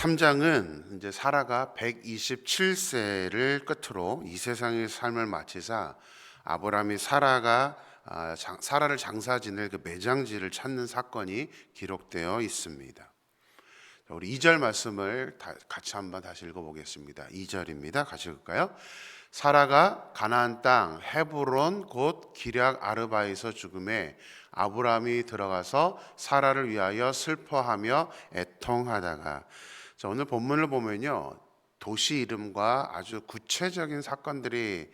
3장은 이제 사라가 127세를 끝으로 이 세상의 삶을 마치자 아브라함이 사라를 장사 지낼 그 매장지를 찾는 사건이 기록되어 있습니다. 우리 2절 말씀을 같이 한번 다시 읽어보겠습니다. 2절입니다. 같이 읽을까요? 사라가 가나안 땅 헤브론 곧 기럇 아르바에서 죽음에 아브라함이 들어가서 사라를 위하여 슬퍼하며 애통하다가. 자, 오늘 본문을 보면요, 도시 이름과 아주 구체적인 사건들이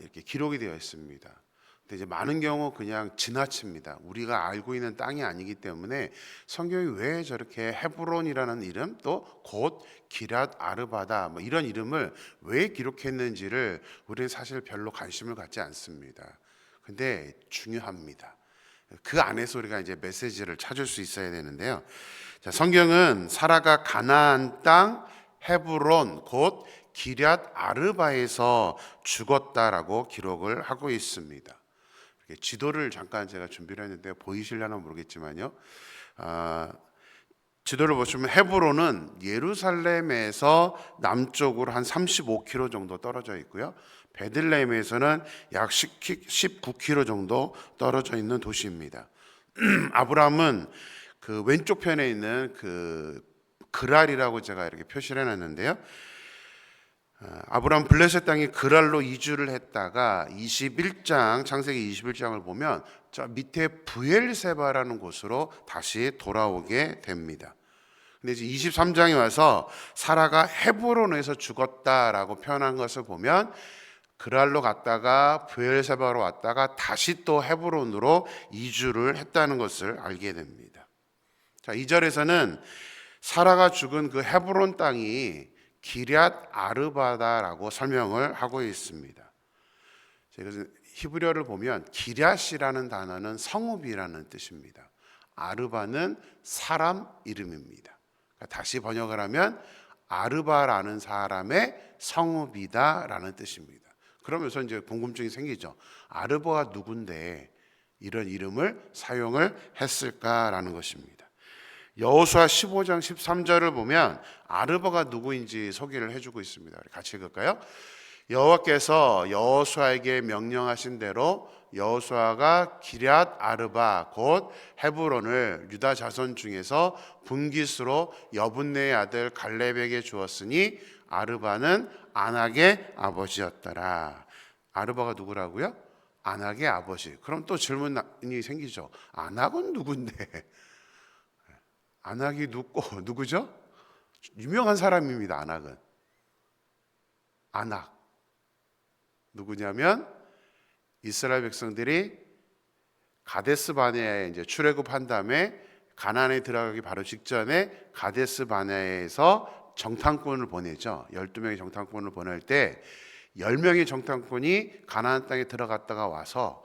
이렇게 기록이 되어 있습니다. 근데 이제 많은 경우 그냥 지나칩니다. 우리가 알고 있는 땅이 아니기 때문에 성경이 왜 저렇게 헤브론이라는 이름, 또 곧 기럇 아르바다 뭐 이런 이름을 왜 기록했는지를 우리는 사실 별로 관심을 갖지 않습니다. 근데 중요합니다. 그 안에서 우리가 이제 메시지를 찾을 수 있어야 되는데요. 자, 성경은 사라가 가나안 땅 헤브론 곧 기럇 아르바에서 죽었다라고 기록을 하고 있습니다. 지도를 잠깐 제가 준비를 했는데 보이시려나 모르겠지만요. 지도를 보시면 헤브론은 예루살렘에서 남쪽으로 한 35km 정도 떨어져 있고요. 베들레헴에서는 약 19km 정도 떨어져 있는 도시입니다. 아브라함은 그 왼쪽 편에 있는 그 그랄이라고 제가 이렇게 표시를 해놨는데요. 아브라함 블레셋 땅이 그랄로 이주를 했다가 21장 창세기 21장을 보면 저 밑에 브엘세바라는 곳으로 다시 돌아오게 됩니다. 근데 이제 23장에 와서 사라가 헤브론에서 죽었다라고 표현한 것을 보면 그랄로 갔다가 브엘세바로 왔다가 다시 또 헤브론으로 이주를 했다는 것을 알게 됩니다. 자, 2절에서는 사라가 죽은 그 헤브론 땅이 기럇 아르바다라고 설명을 하고 있습니다. 그래서 히브리어를 보면 기럇이라는 단어는 성읍이라는 뜻입니다. 아르바는 사람 이름입니다. 다시 번역을 하면 아르바라는 사람의 성읍이다라는 뜻입니다. 그러면서 이제 궁금증이 생기죠. 아르바가 누군데 이런 이름을 사용을 했을까라는 것입니다. 여호수아 15장 13절을 보면 아르바가 누구인지 소개를 해주고 있습니다. 같이 읽을까요? 여호와께서 여호수아에게 명령하신 대로 여호수아가 기럇 아르바 곧 헤브론을 유다 자손 중에서 분깃으로 여분네의 아들 갈렙에게 주었으니 아르바는 아낙의 아버지였더라. 아르바가 누구라고요? 아낙의 아버지. 그럼 또 질문이 생기죠. 아낙은 누군데? 아낙이 누구죠? 유명한 사람입니다. 아낙은. 아낙 누구냐면 이스라엘 백성들이 가데스 바네아에 이제 출애굽한 다음에 가나안에 들어가기 바로 직전에 가데스 바네아에서 정탐꾼을 보내죠. 12명의 정탐꾼을 보낼 때 10명의 정탐꾼이 가나안 땅에 들어갔다가 와서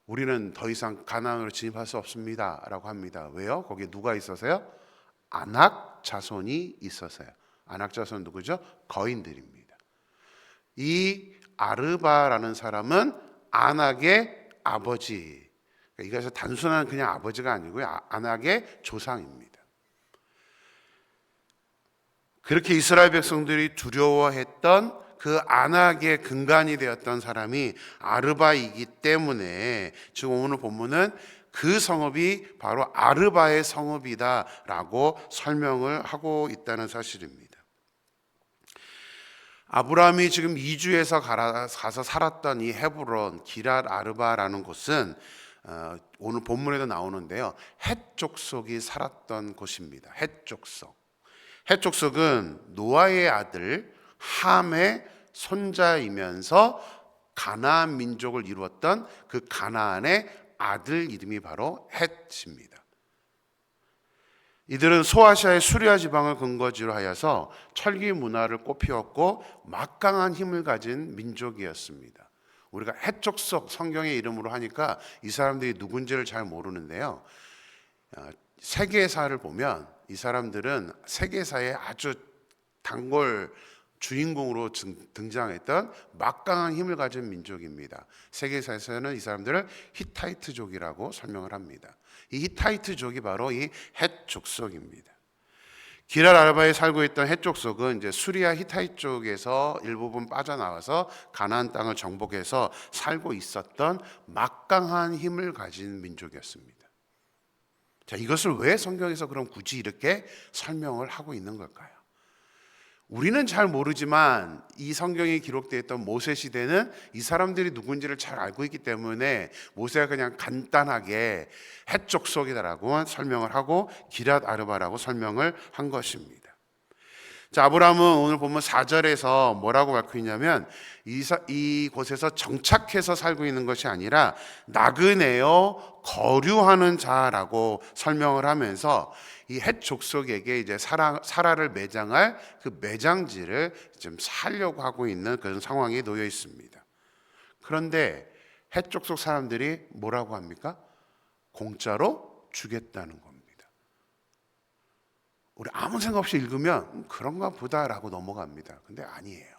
우리는 더 이상 가나안으로 진입할 수 없습니다 라고 합니다. 왜요? 거기에 누가 있어서요? 아낙 자손이 있어서요. 아낙 자손 누구죠? 거인들입니다. 이 아르바라는 사람은 아낙의 아버지. 이것은 단순한 그냥 아버지가 아니고요. 아낙의 조상입니다. 그렇게 이스라엘 백성들이 두려워했던 그 아낙의 근간이 되었던 사람이 아르바이기 때문에 지금 오늘 본문은 그 성읍이 바로 아르바의 성읍이다라고 설명을 하고 있다는 사실입니다. 아브라함이 지금 이주해서 가서 살았던 이 헤브론 기럇 아르바라는 곳은 오늘 본문에도 나오는데요, 헷 족속이 살았던 곳입니다. 헷 족속. 헷 족속은 노아의 아들 함의 손자이면서 가나안 민족을 이루었던 그 가나안의 아들 이름이 바로 헷입니다. 이들은 소아시아의 수리아 지방을 근거지로 하여서 철기 문화를 꽃피웠고 막강한 힘을 가진 민족이었습니다. 우리가 헷 족속 성경의 이름으로 하니까 이 사람들이 누군지를 잘 모르는데요, 세계사를 보면 이 사람들은 세계사의 아주 단골 주인공으로 등장했던 막강한 힘을 가진 민족입니다. 세계사에서는 이 사람들을 히타이트족이라고 설명을 합니다. 이 히타이트족이 바로 이 헷 족속입니다. 기랄 아르바에 살고 있던 헷 족속은 이제 수리아 히타이 쪽에서 일부분 빠져나와서 가나안 땅을 정복해서 살고 있었던 막강한 힘을 가진 민족이었습니다. 자, 이것을 왜 성경에서 그럼 굳이 이렇게 설명을 하고 있는 걸까요? 우리는 잘 모르지만 이 성경에 기록되어 있던 모세 시대는 이 사람들이 누군지를 잘 알고 있기 때문에 모세가 그냥 간단하게 헷 족속이다라고 설명을 하고 기랏 아르바라고 설명을 한 것입니다. 자, 아브라함은 오늘 보면 4절에서 뭐라고 밝혀 있냐면 이곳에서 정착해서 살고 있는 것이 아니라 나그네요 거류하는 자라고 설명을 하면서 이 헷 족속에게 이제 사라를 매장할 그 매장지를 좀 살려고 하고 있는 그런 상황에 놓여 있습니다. 그런데 헷 족속 사람들이 뭐라고 합니까? 공짜로 주겠다는 겁니다. 우리 아무 생각 없이 읽으면 그런가 보다라고 넘어갑니다. 근데 아니에요.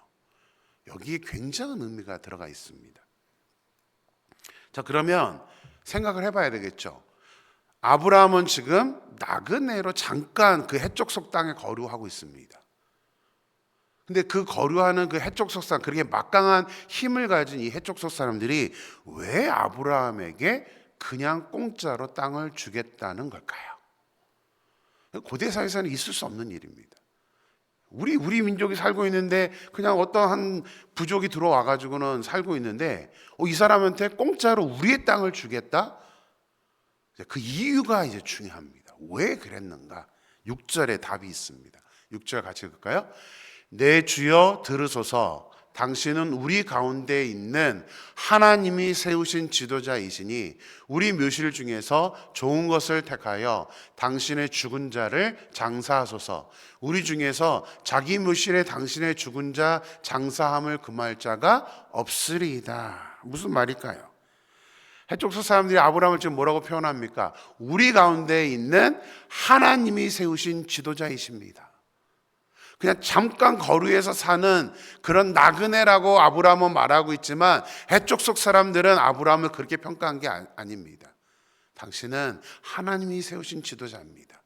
여기에 굉장한 의미가 들어가 있습니다. 자, 그러면 생각을 해봐야 되겠죠. 아브라함은 지금 나그네로 잠깐 그 헷족속 땅에 거류하고 있습니다. 근데 그 거류하는 그 헷족속 땅, 그렇게 막강한 힘을 가진 이 헷족속 사람들이 왜 아브라함에게 그냥 공짜로 땅을 주겠다는 걸까요? 고대 사회에서는 있을 수 없는 일입니다. 우리 민족이 살고 있는데 그냥 어떠한 부족이 들어와 가지고는 살고 있는데 이 사람한테 공짜로 우리의 땅을 주겠다? 그 이유가 이제 중요합니다. 왜 그랬는가? 6절에 답이 있습니다. 6절 같이 읽을까요? 내 주여 들으소서. 당신은 우리 가운데 있는 하나님이 세우신 지도자이시니 우리 묘실 중에서 좋은 것을 택하여 당신의 죽은 자를 장사하소서. 우리 중에서 자기 묘실에 당신의 죽은 자 장사함을 금할 자가 없으리이다. 무슨 말일까요? 헷족속 사람들이 아브라함을 지금 뭐라고 표현합니까? 우리 가운데 있는 하나님이 세우신 지도자이십니다. 그냥 잠깐 거류에서 사는 그런 나그네라고 아브라함은 말하고 있지만 헷족속 사람들은 아브라함을 그렇게 평가한 게 아닙니다. 당신은 하나님이 세우신 지도자입니다.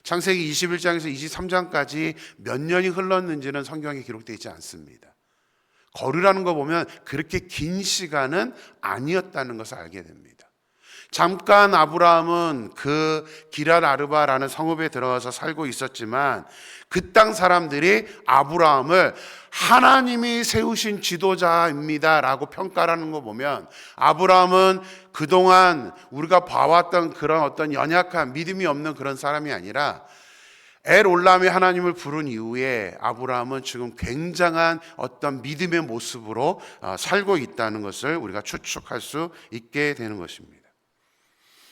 창세기 21장에서 23장까지 몇 년이 흘렀는지는 성경에 기록되어 있지 않습니다. 거류라는 거 보면 그렇게 긴 시간은 아니었다는 것을 알게 됩니다. 잠깐 아브라함은 그 기랏 아르바라는 성읍에 들어가서 살고 있었지만 그 땅 사람들이 아브라함을 하나님이 세우신 지도자입니다 라고 평가하는 거 보면 아브라함은 그동안 우리가 봐왔던 그런 어떤 연약한 믿음이 없는 그런 사람이 아니라 엘올람의 하나님을 부른 이후에 아브라함은 지금 굉장한 어떤 믿음의 모습으로 살고 있다는 것을 우리가 추측할 수 있게 되는 것입니다.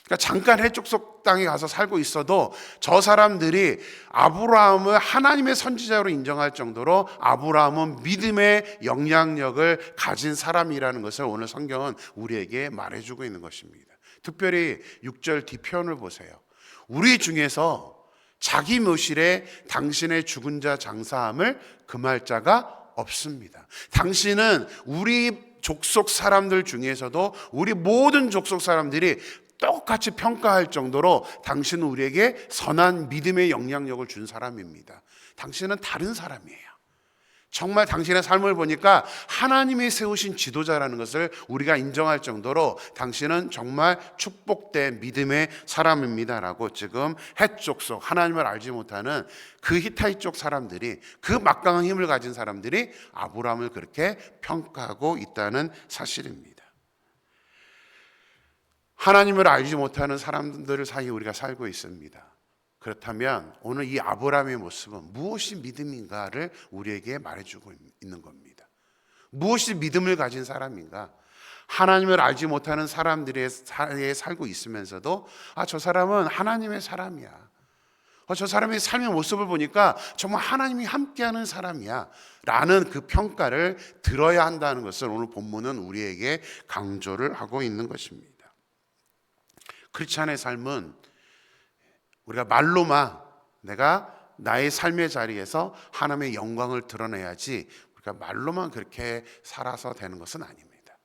그러니까 잠깐 헷족속 땅에 가서 살고 있어도 저 사람들이 아브라함을 하나님의 선지자로 인정할 정도로 아브라함은 믿음의 영향력을 가진 사람이라는 것을 오늘 성경은 우리에게 말해주고 있는 것입니다. 특별히 6절 뒤편을 보세요. 우리 중에서 자기 묘실에 당신의 죽은 자 장사함을 금할 자가 없습니다. 당신은 우리 족속 사람들 중에서도 우리 모든 족속 사람들이 똑같이 평가할 정도로 당신은 우리에게 선한 믿음의 영향력을 준 사람입니다. 당신은 다른 사람이에요. 정말 당신의 삶을 보니까 하나님이 세우신 지도자라는 것을 우리가 인정할 정도로 당신은 정말 축복된 믿음의 사람입니다라고 지금 헷 족속, 하나님을 알지 못하는 그 히타이 쪽 사람들이, 그 막강한 힘을 가진 사람들이 아브라함을 그렇게 평가하고 있다는 사실입니다. 하나님을 알지 못하는 사람들 사이에 우리가 살고 있습니다. 그렇다면 오늘 이 아브라함의 모습은 무엇이 믿음인가를 우리에게 말해주고 있는 겁니다. 무엇이 믿음을 가진 사람인가? 하나님을 알지 못하는 사람들의 사이에 살고 있으면서도 저 사람은 하나님의 사람이야. 저 사람의 삶의 모습을 보니까 정말 하나님이 함께하는 사람이야 라는 그 평가를 들어야 한다는 것을 오늘 본문은 우리에게 강조를 하고 있는 것입니다. 크리스찬의 삶은 우리가 말로만 내가 나의 삶의 자리에서 하나님의 영광을 드러내야지 우리가 말로만 그렇게 살아서 되는 것은 아닙니다.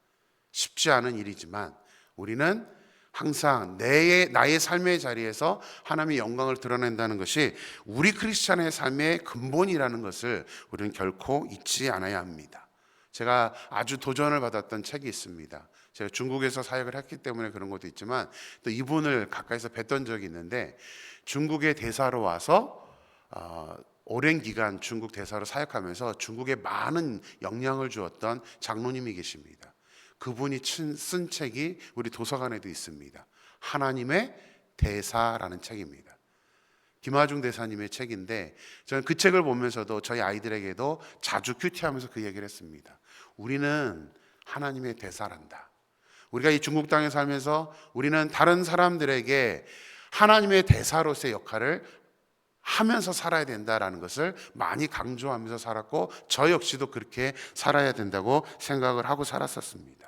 쉽지 않은 일이지만 우리는 항상 나의 삶의 자리에서 하나님의 영광을 드러낸다는 것이 우리 크리스찬의 삶의 근본이라는 것을 우리는 결코 잊지 않아야 합니다. 제가 아주 도전을 받았던 책이 있습니다. 제가 중국에서 사역을 했기 때문에 그런 것도 있지만 또 이분을 가까이서 뵀던 적이 있는데, 중국의 대사로 와서 오랜 기간 중국 대사로 사역하면서 중국에 많은 영향을 주었던 장로님이 계십니다. 그분이 쓴 책이 우리 도서관에도 있습니다. 하나님의 대사라는 책입니다. 김하중 대사님의 책인데, 저는 그 책을 보면서도 저희 아이들에게도 자주 큐티하면서 그 얘기를 했습니다. 우리는 하나님의 대사란다. 우리가 이 중국 땅에 살면서 우리는 다른 사람들에게 하나님의 대사로서의 역할을 하면서 살아야 된다라는 것을 많이 강조하면서 살았고, 저 역시도 그렇게 살아야 된다고 생각을 하고 살았었습니다.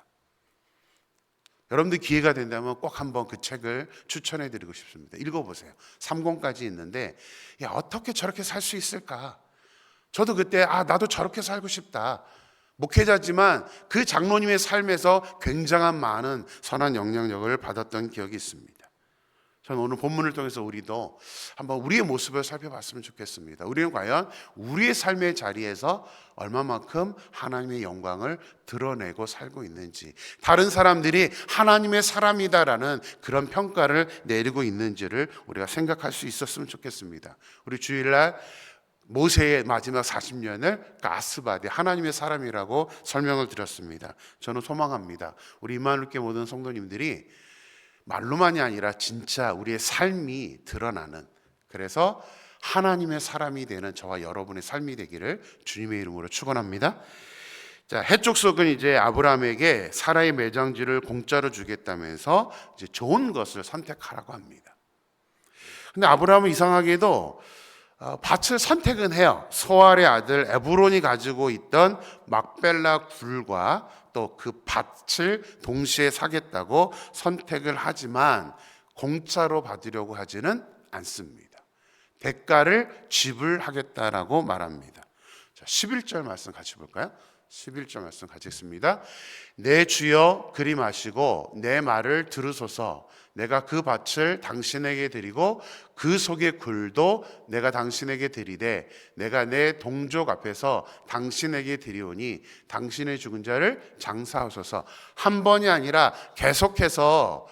여러분들 기회가 된다면 꼭 한번 그 책을 추천해 드리고 싶습니다. 읽어보세요. 3권까지 있는데, 야, 어떻게 저렇게 살 수 있을까? 저도 그때 나도 저렇게 살고 싶다. 목회자지만 그 장로님의 삶에서 굉장한 많은 선한 영향력을 받았던 기억이 있습니다. 저는 오늘 본문을 통해서 우리도 한번 우리의 모습을 살펴봤으면 좋겠습니다. 우리는 과연 우리의 삶의 자리에서 얼마만큼 하나님의 영광을 드러내고 살고 있는지, 다른 사람들이 하나님의 사람이다라는 그런 평가를 내리고 있는지를 우리가 생각할 수 있었으면 좋겠습니다. 우리 주일날 모세의 마지막 40년을 가스바디, 하나님의 사람이라고 설명을 드렸습니다. 저는 소망합니다. 우리 임마누엘교회 모든 성도님들이 말로만이 아니라 진짜 우리의 삶이 드러나는, 그래서 하나님의 사람이 되는 저와 여러분의 삶이 되기를 주님의 이름으로 축원합니다. 자, 해족속은 이제 아브라함에게 사라의 매장지를 공짜로 주겠다면서 이제 좋은 것을 선택하라고 합니다. 근데 아브라함은 이상하게도 밭을 선택은 해요. 소알의 아들 에브론이 가지고 있던 막벨라 굴과 또 그 밭을 동시에 사겠다고 선택을 하지만 공짜로 받으려고 하지는 않습니다. 대가를 지불하겠다라고 말합니다. 자, 11절 말씀 같이 볼까요? 11절 말씀 같이 읽습니다. 내 주여 그리 마시고 내 말을 들으소서. 내가 그 밭을 당신에게 드리고 그 속의 굴도 내가 당신에게 드리되 내가 내 동족 앞에서 당신에게 드리오니 당신의 죽은 자를 장사하소서. 한 번이 아니라 계속해서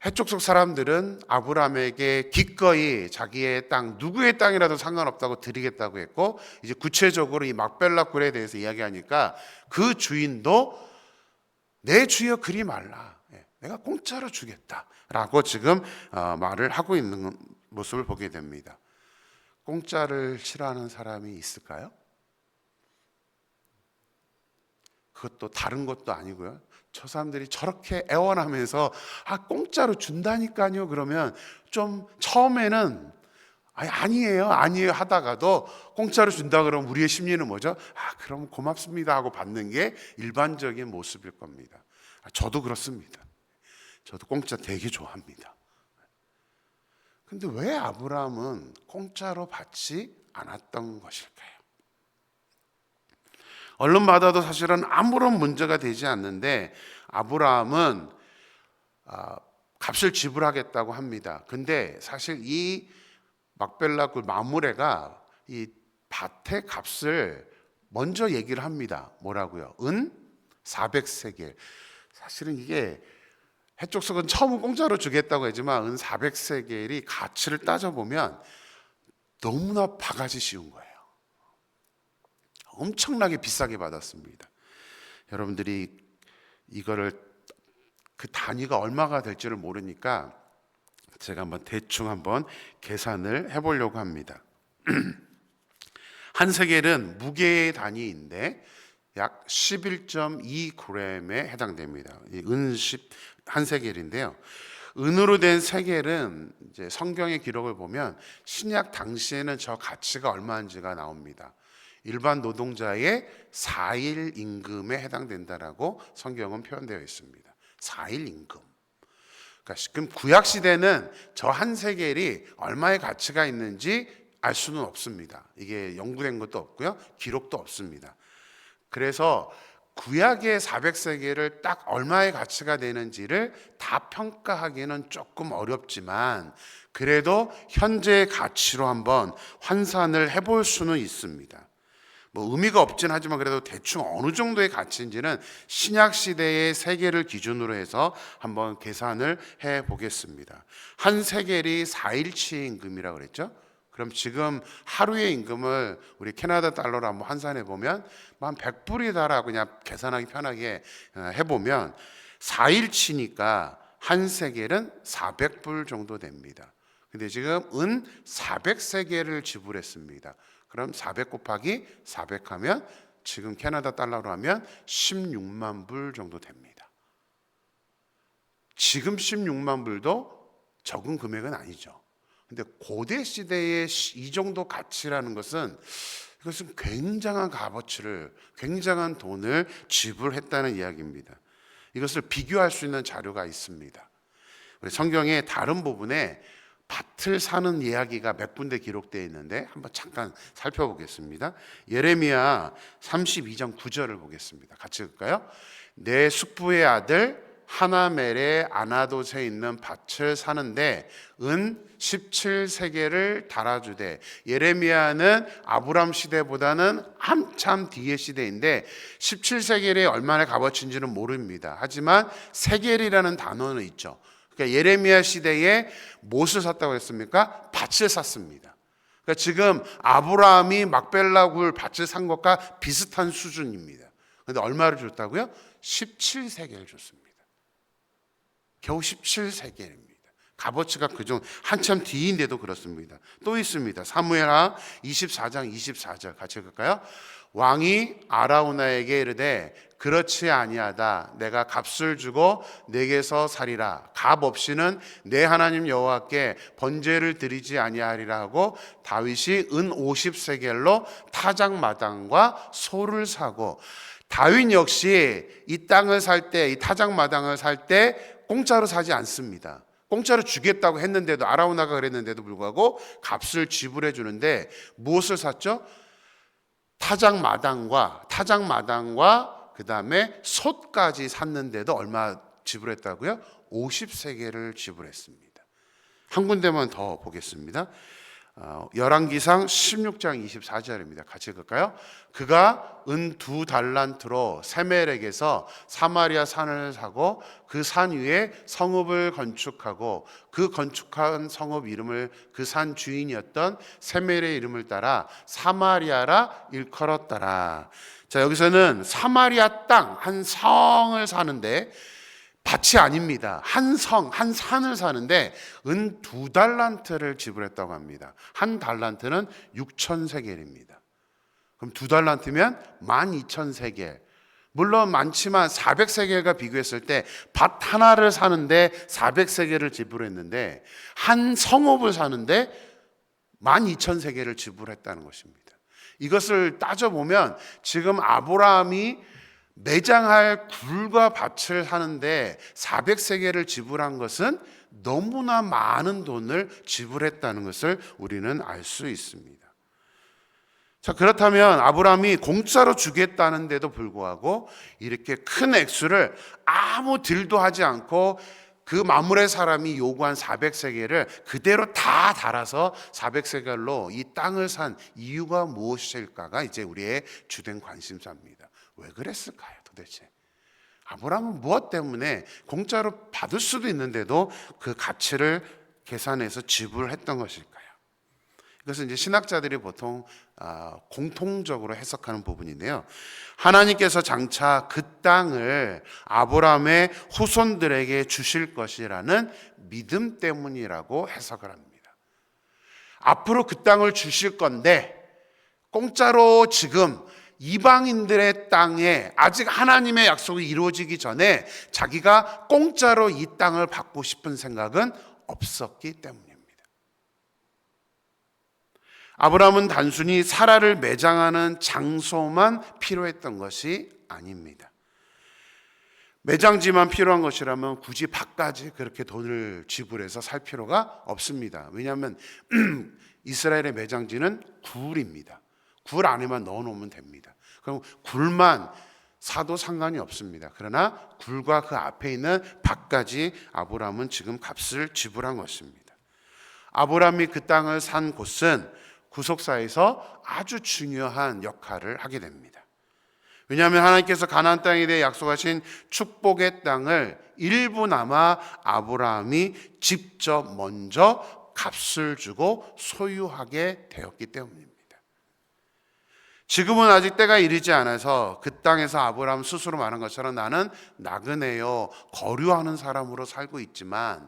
해족속 사람들은 아브라함에게 기꺼이 자기의 땅, 누구의 땅이라도 상관없다고 드리겠다고 했고, 이제 구체적으로 이 막벨라 굴에 대해서 이야기하니까 그 주인도 내 주여 그리 말라, 내가 공짜로 주겠다라고 지금 말을 하고 있는 모습을 보게 됩니다. 공짜를 싫어하는 사람이 있을까요? 그것도 다른 것도 아니고요. 저 사람들이 저렇게 애원하면서 공짜로 준다니까요, 그러면 좀 처음에는 아니에요 하다가도 공짜로 준다 그러면 우리의 심리는 뭐죠? 그럼 고맙습니다 하고 받는 게 일반적인 모습일 겁니다. 저도 그렇습니다. 저도 공짜 되게 좋아합니다. 근데 왜 아브라함은 공짜로 받지 않았던 것일까요? 얼른 받아도 사실은 아무런 문제가 되지 않는데 아브라함은 값을 지불하겠다고 합니다. 근데 사실 이 막벨라 굴 마므레가 이 밭의 값을 먼저 얘기를 합니다. 뭐라고요? 은 400세겔. 사실은 이게 해족속은 처음은 공짜로 주겠다고 했지만 은 400세겔이 가치를 따져보면 너무나 바가지 씌운 거예요. 엄청나게 비싸게 받았습니다. 여러분들이 이거를 그 단위가 얼마가 될지를 모르니까 제가 대충 한번 계산을 해보려고 합니다. 한 세겔은 무게의 단위인데 약 11.2g에 해당됩니다. 한 세겔인데요. 은으로 된 세겔은 이제 성경의 기록을 보면 신약 당시에는 저 가치가 얼마인지가 나옵니다. 일반 노동자의 4일 임금에 해당된다라고 성경은 표현되어 있습니다. 4일 임금. 그러니까 지금 구약 시대는 저 한 세겔이 얼마의 가치가 있는지 알 수는 없습니다. 이게 연구된 것도 없고요, 기록도 없습니다. 그래서 구약의 400세겔을 딱 얼마의 가치가 되는지를 다 평가하기는 조금 어렵지만 그래도 현재의 가치로 한번 환산을 해볼 수는 있습니다. 뭐 의미가 없진 하지만 그래도 대충 어느 정도의 가치인지는 신약 시대의 세겔을 기준으로 해서 한번 계산을 해 보겠습니다. 한 세겔이 4일치 임금이라고 그랬죠. 그럼 지금 하루의 임금을 우리 캐나다 달러로 한번 환산해 보면 한 100불이다라고 그냥 계산하기 편하게 해보면 4일치니까 한 세겔은 400불 정도 됩니다. 근데 지금 은 400세겔을 지불했습니다. 그럼 400 곱하기 400 하면 지금 캐나다 달러로 하면 16만 불 정도 됩니다. 지금 16만 불도 적은 금액은 아니죠. 근데 고대 시대의 이 정도 가치라는 것은 이것은 굉장한 값어치를, 굉장한 돈을 지불했다는 이야기입니다. 이것을 비교할 수 있는 자료가 있습니다. 우리 성경의 다른 부분에 밭을 사는 이야기가 몇 군데 기록되어 있는데 한번 잠깐 살펴보겠습니다. 예레미야 32장 9절을 보겠습니다. 같이 읽을까요? 내 숙부의 아들 하나멜의 아나돗에 있는 밭을 사는데 은 17세겔을 달아주되. 예레미야는 아브람 시대보다는 한참 뒤의 시대인데 17세겔이 얼마나 값어치인지는 모릅니다. 하지만 세겔이라는 단어는 있죠. 그러니까 예레미야 시대에 무엇을 샀다고 했습니까? 밭을 샀습니다. 그러니까 지금 아브라함이 막벨라 굴 밭을 산 것과 비슷한 수준입니다. 그런데 얼마를 줬다고요? 17세겔 줬습니다. 겨우 17세겔입니다. 값어치가 그중 한참 뒤인데도 그렇습니다. 또 있습니다. 사무엘하 24장 24절 같이 읽을까요? 왕이 아라우나에게 이르되 그렇지 아니하다. 내가 값을 주고 내게서 사리라. 값 없이는 내 하나님 여호와께 번제를 드리지 아니하리라 하고 다윗이 은 50세겔로 타작마당과 소를 사고. 다윗 역시 이 땅을 살 때, 이 타작마당을 살 때 공짜로 사지 않습니다. 공짜로 주겠다고 했는데도, 아라우나가 그랬는데도 불구하고 값을 지불해 주는데 무엇을 샀죠? 타작마당과 그 다음에 솥까지 샀는데도 얼마 지불했다고요? 50세겔을 지불했습니다. 한 군데만 더 보겠습니다. 열왕기상 16장 24절입니다. 같이 읽을까요? 그가 은 2달란트로 세멜에게서 사마리아 산을 사고 그 산 위에 성읍을 건축하고 그 건축한 성읍 이름을 그 산 주인이었던 세멜의 이름을 따라 사마리아라 일컬었더라. 자, 여기서는 사마리아 땅 한 성을 사는데 밭이 아닙니다. 한 성, 한 산을 사는데 은 2달란트를 지불했다고 합니다. 한 달란트는 6,000세겔입니다. 그럼 2달란트면 12,000세겔. 물론 많지만 400세겔과 비교했을 때 밭 하나를 사는데 400세겔을 지불했는데 한 성읍을 사는데 12,000세겔을 지불했다는 것입니다. 이것을 따져보면 지금 아브라함이 매장할 굴과 밭을 사는데 400세겔을 지불한 것은 너무나 많은 돈을 지불했다는 것을 우리는 알 수 있습니다. 자, 그렇다면 아브라함이 공짜로 주겠다는데도 불구하고 이렇게 큰 액수를 아무 딜도 하지 않고 그 마물의 사람이 요구한 400세겔을 그대로 다 달아서 400세겔로 이 땅을 산 이유가 무엇일까가 이제 우리의 주된 관심사입니다. 왜 그랬을까요, 도대체? 아브라함은 무엇 때문에 공짜로 받을 수도 있는데도 그 가치를 계산해서 지불했던 것일까요? 이것은 이제 신학자들이 보통 공통적으로 해석하는 부분인데요. 하나님께서 장차 그 땅을 아브라함의 후손들에게 주실 것이라는 믿음 때문이라고 해석을 합니다. 앞으로 그 땅을 주실 건데 공짜로 지금 이방인들의 땅에 아직 하나님의 약속이 이루어지기 전에 자기가 공짜로 이 땅을 받고 싶은 생각은 없었기 때문입니다. 아브라함은 단순히 사라를 매장하는 장소만 필요했던 것이 아닙니다. 매장지만 필요한 것이라면 굳이 밭까지 그렇게 돈을 지불해서 살 필요가 없습니다. 왜냐하면 이스라엘의 매장지는 굴입니다. 굴 안에만 넣어놓으면 됩니다. 그럼 굴만 사도 상관이 없습니다. 그러나 굴과 그 앞에 있는 밭까지 아브라함은 지금 값을 지불한 것입니다. 아브라함이 그 땅을 산 곳은 구속사에서 아주 중요한 역할을 하게 됩니다. 왜냐하면 하나님께서 가나안 땅에 대해 약속하신 축복의 땅을 일부나마 아브라함이 직접 먼저 값을 주고 소유하게 되었기 때문입니다. 지금은 아직 때가 이르지 않아서 그 땅에서 아브라함 스스로 말한 것처럼 나는 나그네요, 거류하는 사람으로 살고 있지만,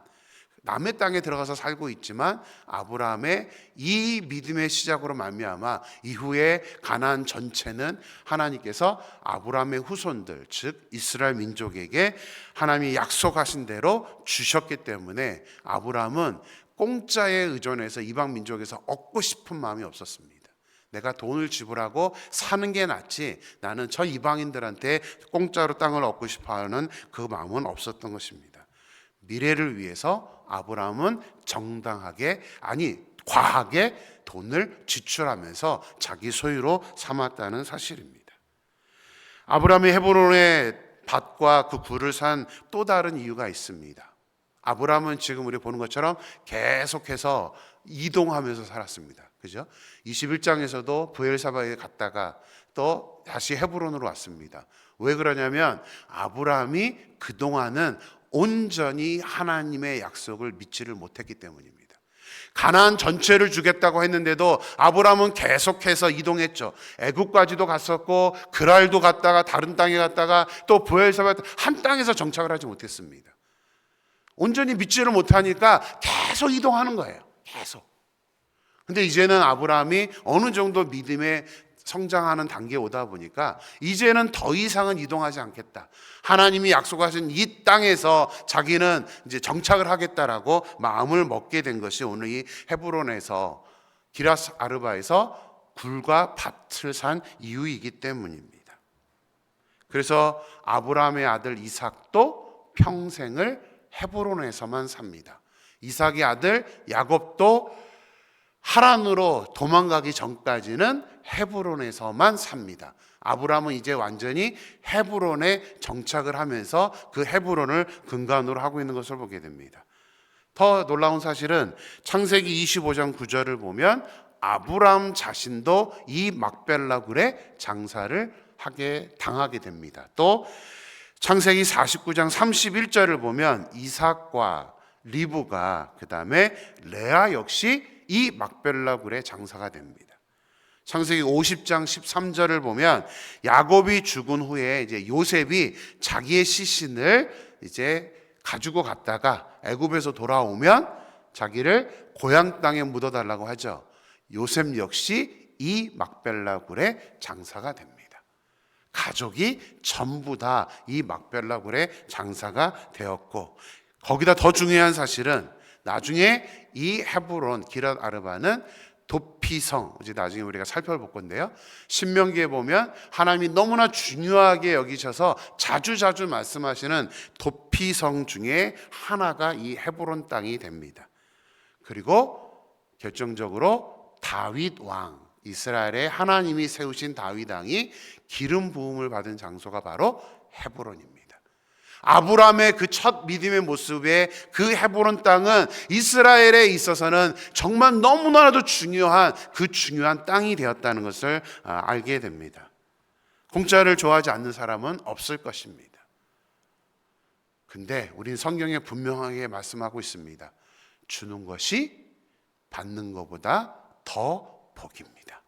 남의 땅에 들어가서 살고 있지만, 아브라함의 이 믿음의 시작으로 말미암아 이후에 가나안 전체는 하나님께서 아브라함의 후손들, 즉 이스라엘 민족에게 하나님이 약속하신 대로 주셨기 때문에 아브라함은 공짜에 의존해서 이방 민족에서 얻고 싶은 마음이 없었습니다. 내가 돈을 지불하고 사는 게 낫지 나는 저 이방인들한테 공짜로 땅을 얻고 싶어하는 그 마음은 없었던 것입니다. 미래를 위해서 아브라함은 정당하게, 아니 과하게 돈을 지출하면서 자기 소유로 삼았다는 사실입니다. 아브라함이 헤브론의 밭과 그 굴을 산 또 다른 이유가 있습니다. 아브라함은 지금 우리 보는 것처럼 계속해서 이동하면서 살았습니다. 그죠? 21장에서도 브엘사바에 갔다가 또 다시 헤브론으로 왔습니다. 왜 그러냐면 아브라함이 그동안은 온전히 하나님의 약속을 믿지를 못했기 때문입니다. 가나안 전체를 주겠다고 했는데도 아브라함은 계속해서 이동했죠. 애굽까지도 갔었고 그랄도 갔다가 다른 땅에 갔다가 또 브엘사바, 한 땅에서 정착을 하지 못했습니다. 온전히 믿지를 못하니까 계속 이동하는 거예요. 계속. 근데 이제는 아브라함이 어느 정도 믿음에 성장하는 단계에 오다 보니까 이제는 더 이상은 이동하지 않겠다. 하나님이 약속하신 이 땅에서 자기는 이제 정착을 하겠다라고 마음을 먹게 된 것이 오늘 이 헤브론에서 기럇 아르바에서 굴과 밭을 산 이유이기 때문입니다. 그래서 아브라함의 아들 이삭도 평생을 헤브론에서만 삽니다. 이삭의 아들 야곱도 하란으로 도망가기 전까지는 헤브론에서만 삽니다. 아브라함은 이제 완전히 헤브론에 정착을 하면서 그 헤브론을 근간으로 하고 있는 것을 보게 됩니다. 더 놀라운 사실은 창세기 25장 9절을 보면 아브라함 자신도 이 막벨라 굴에 장사를 당하게 됩니다. 또 창세기 49장 31절을 보면 이삭과 리브가, 그 다음에 레아 역시 이 막벨라 굴의 장사가 됩니다. 창세기 50장 13절을 보면 야곱이 죽은 후에 이제 요셉이 자기의 시신을 이제 가지고 갔다가 애굽에서 돌아오면 자기를 고향 땅에 묻어달라고 하죠. 요셉 역시 이 막벨라 굴의 장사가 됩니다. 가족이 전부 다 이 막벨라 굴의 장사가 되었고, 거기다 더 중요한 사실은 나중에 이 헤브론 기럇 아르바는 도피성, 이제 나중에 우리가 살펴볼 건데요. 신명기에 보면 하나님이 너무나 중요하게 여기셔서 자주 말씀하시는 도피성 중에 하나가 이 헤브론 땅이 됩니다. 그리고 결정적으로 다윗 왕, 이스라엘의 하나님이 세우신 다윗 왕이 기름 부음을 받은 장소가 바로 헤브론입니다. 아브라함의 그 첫 믿음의 모습의 그 헤브론 땅은 이스라엘에 있어서는 정말 너무나도 중요한 그 중요한 땅이 되었다는 것을 알게 됩니다. 공짜를 좋아하지 않는 사람은 없을 것입니다. 근데 우리는 성경에 분명하게 말씀하고 있습니다. 주는 것이 받는 것보다 더 복입니다.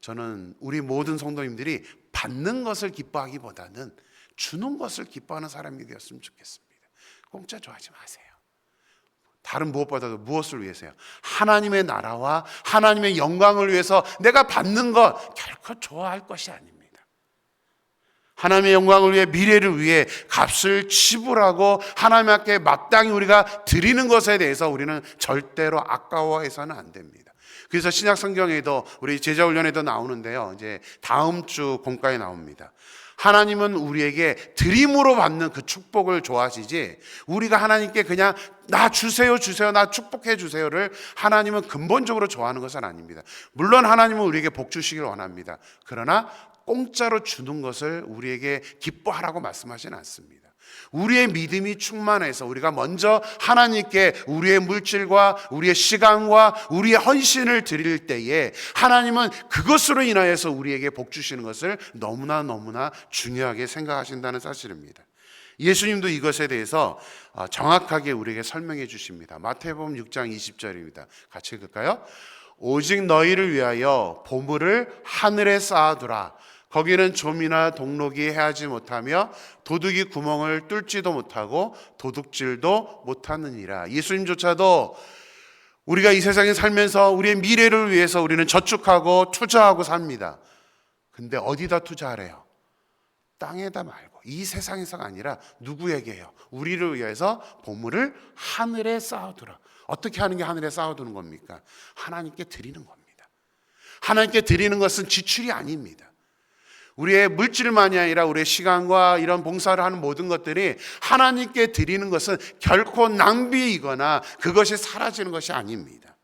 저는 우리 모든 성도님들이 받는 것을 기뻐하기보다는 주는 것을 기뻐하는 사람이 되었으면 좋겠습니다. 공짜 좋아하지 마세요. 다른 무엇보다도 무엇을 위해서요? 하나님의 나라와 하나님의 영광을 위해서 내가 받는 것 결코 좋아할 것이 아닙니다. 하나님의 영광을 위해, 미래를 위해 값을 지불하고 하나님 앞에 마땅히 우리가 드리는 것에 대해서 우리는 절대로 아까워해서는 안 됩니다. 그래서 신약 성경에도 우리 제자 훈련에도 나오는데요. 이제 다음 주 공과에 나옵니다. 하나님은 우리에게 드림으로 받는 그 축복을 좋아하시지, 우리가 하나님께 그냥 나 주세요, 나 축복해 주세요를 하나님은 근본적으로 좋아하는 것은 아닙니다. 물론 하나님은 우리에게 복 주시길 원합니다. 그러나 공짜로 주는 것을 우리에게 기뻐하라고 말씀하지는 않습니다. 우리의 믿음이 충만해서 우리가 먼저 하나님께 우리의 물질과 우리의 시간과 우리의 헌신을 드릴 때에 하나님은 그것으로 인하여서 우리에게 복 주시는 것을 너무나 중요하게 생각하신다는 사실입니다. 예수님도 이것에 대해서 정확하게 우리에게 설명해 주십니다. 마태복음 6장 20절입니다. 같이 읽을까요? 오직 너희를 위하여 보물을 하늘에 쌓아두라. 거기는 좀이나 동록이 해하지 못하며 도둑이 구멍을 뚫지도 못하고 도둑질도 못하느니라. 예수님조차도 우리가 이 세상에 살면서 우리의 미래를 위해서 우리는 저축하고 투자하고 삽니다. 근데 어디다 투자하래요? 땅에다 말고 이 세상에서가 아니라 누구에게요? 우리를 위해서 보물을 하늘에 쌓아두라. 어떻게 하는 게 하늘에 쌓아두는 겁니까? 하나님께 드리는 겁니다. 하나님께 드리는 것은 지출이 아닙니다. 우리의 물질만이 아니라 우리의 시간과 이런 봉사를 하는 모든 것들이 하나님께 드리는 것은 결코 낭비이거나 그것이 사라지는 것이 아닙니다.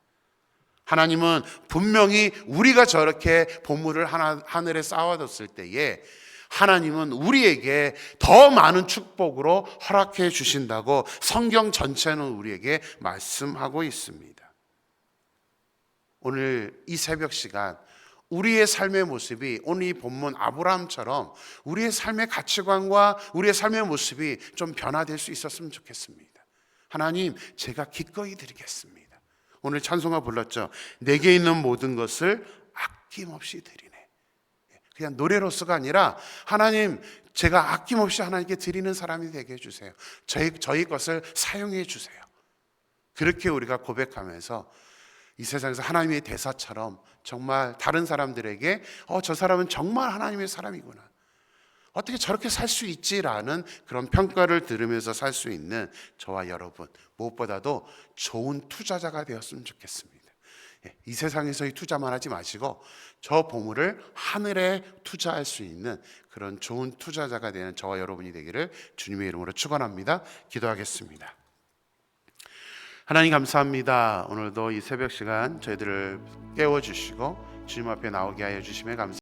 하나님은 분명히 우리가 저렇게 보물을 하늘에 쌓아뒀을 때에 하나님은 우리에게 더 많은 축복으로 허락해 주신다고 성경 전체는 우리에게 말씀하고 있습니다. 오늘 이 새벽 시간 우리의 삶의 모습이 오늘 이 본문 아브라함처럼 우리의 삶의 가치관과 우리의 삶의 모습이 좀 변화될 수 있었으면 좋겠습니다. 하나님, 제가 기꺼이 드리겠습니다. 오늘 찬송가 불렀죠. 내게 있는 모든 것을 아낌없이 드리네. 그냥 노래로서가 아니라 하나님, 제가 아낌없이 하나님께 드리는 사람이 되게 해주세요. 저희 것을 사용해 주세요. 그렇게 우리가 고백하면서 이 세상에서 하나님의 대사처럼 정말 다른 사람들에게 저 사람은 정말 하나님의 사람이구나, 어떻게 저렇게 살 수 있지라는 그런 평가를 들으면서 살 수 있는 저와 여러분, 무엇보다도 좋은 투자자가 되었으면 좋겠습니다. 이 세상에서의 투자만 하지 마시고 저 보물을 하늘에 투자할 수 있는 그런 좋은 투자자가 되는 저와 여러분이 되기를 주님의 이름으로 축원합니다. 기도하겠습니다. 하나님 감사합니다. 오늘도 이 새벽 시간 저희들을 깨워주시고 주님 앞에 나오게 하여 주심에 감사합니다.